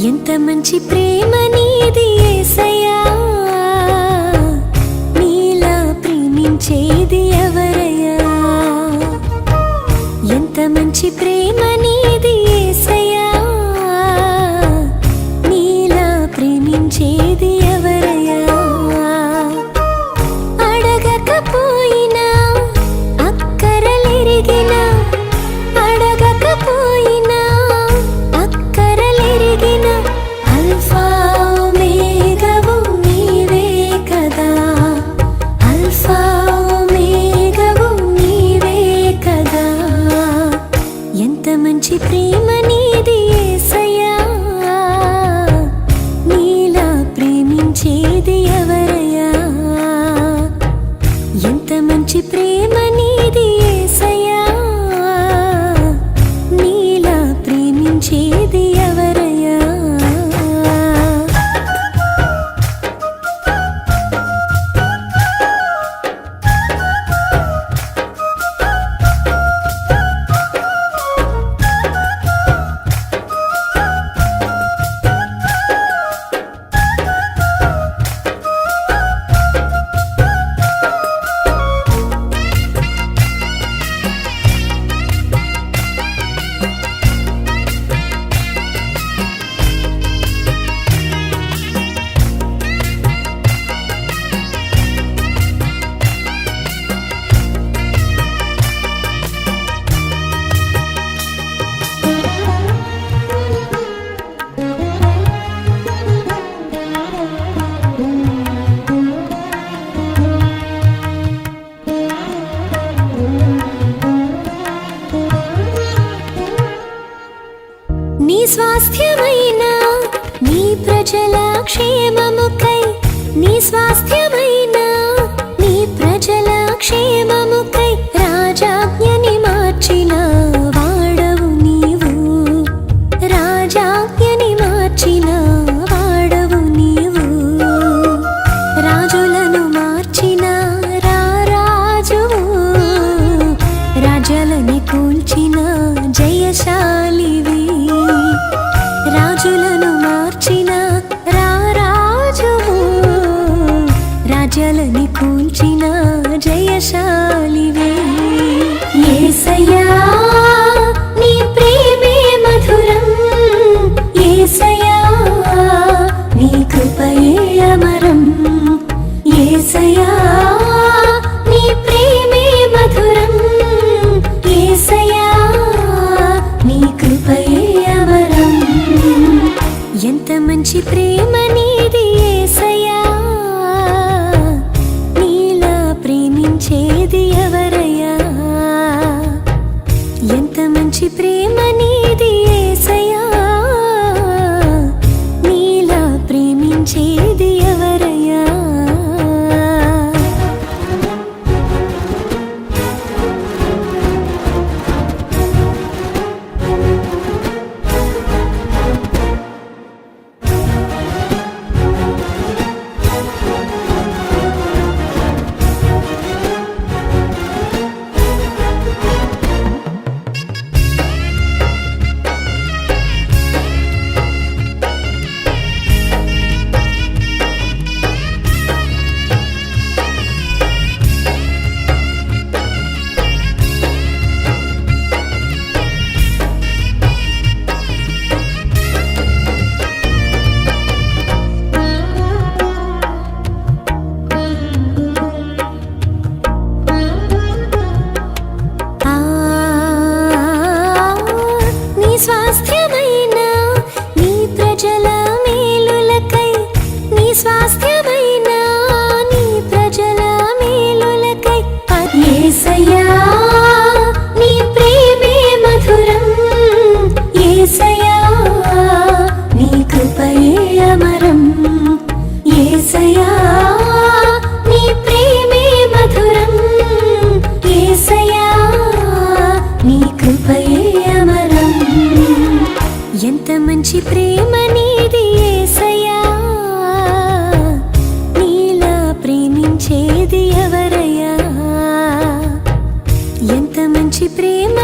ఎంత మంచి ప్రేమ నీది యేసయ్యా, నీలా ప్రేమించేది ఎవరయ్యా? ఎంత మంచి ప్రేమ నీది యేసయ్యా, నీలా ప్రేమించేది ఎవరయ్యా? అడగకపోయినా అక్కరలెరిగినా, అడగకపోయినా అక్కరలెరిగినా, అల్ఫా ఒమేగావు నీవే కదా, అల్ఫా ఒమేగావు నీవే కదా. ఎంత మంచి ప్రేమ నీది యేసయ్యా, నీలా ప్రేమించేది ఎవరయ్యా? ఎంత మంచి ప్రేమ నీది యేసయ్యా, నీలా ప్రేమించేది ఎవరయ్యా? నీ స్వాస్థ్యమైన నీ ప్రజల క్షేమముకై, నీ స్వాస్థ్యమైన నీ ప్రజల క్షేమముకై రాజాజ్ఞని మార్చిన వాడవు నీవు, రాజాజ్ఞని మార్చిన వాడవు నీవు. రాజులను మార్చిన రారాజువు, రాజ్యాలని కూల్చిన జయశాలివి. రాజులను మార్చిన రారాజువు, రాజ్యాలని కూల్చిన జయశాలివే. యేసయ్యా నీ ప్రేమే మధురం, యేసయ్యా నీ కృపయే అమరం. యేసయ్యా నీ ప్రేమే మధురం, యేసయ్యా నీ కృపయే అమరం. ఎంత మంచి ప్రేమ నీది యేసయ్యా, నీలా ప్రేమించేది ఎవరయ్యా? ఎంత మంచి ప్రేమ నీది యేసయ్యా, నీలా ప్రేమించేది ఎవరయ్యా? స్వాస్థ్యమైన నీ ప్రజల మేలులకై, నీ స్వాస్థ్యమైన నీ ప్రజల మేలులకై యేసయ్యా నీ ప్రేమే మధురం. యేసయ్యా నీ కృపయే అమరం. యేసయ్యా నీ ప్రేమే మధురం. యేసయ్యా నీ కృపయే అమరం. ఎంత మంచి ప్రేమ నీది యేసయ్యా, నీలా ప్రేమించేది ఎవరయ్యా? ఎంత మంచి ప్రేమ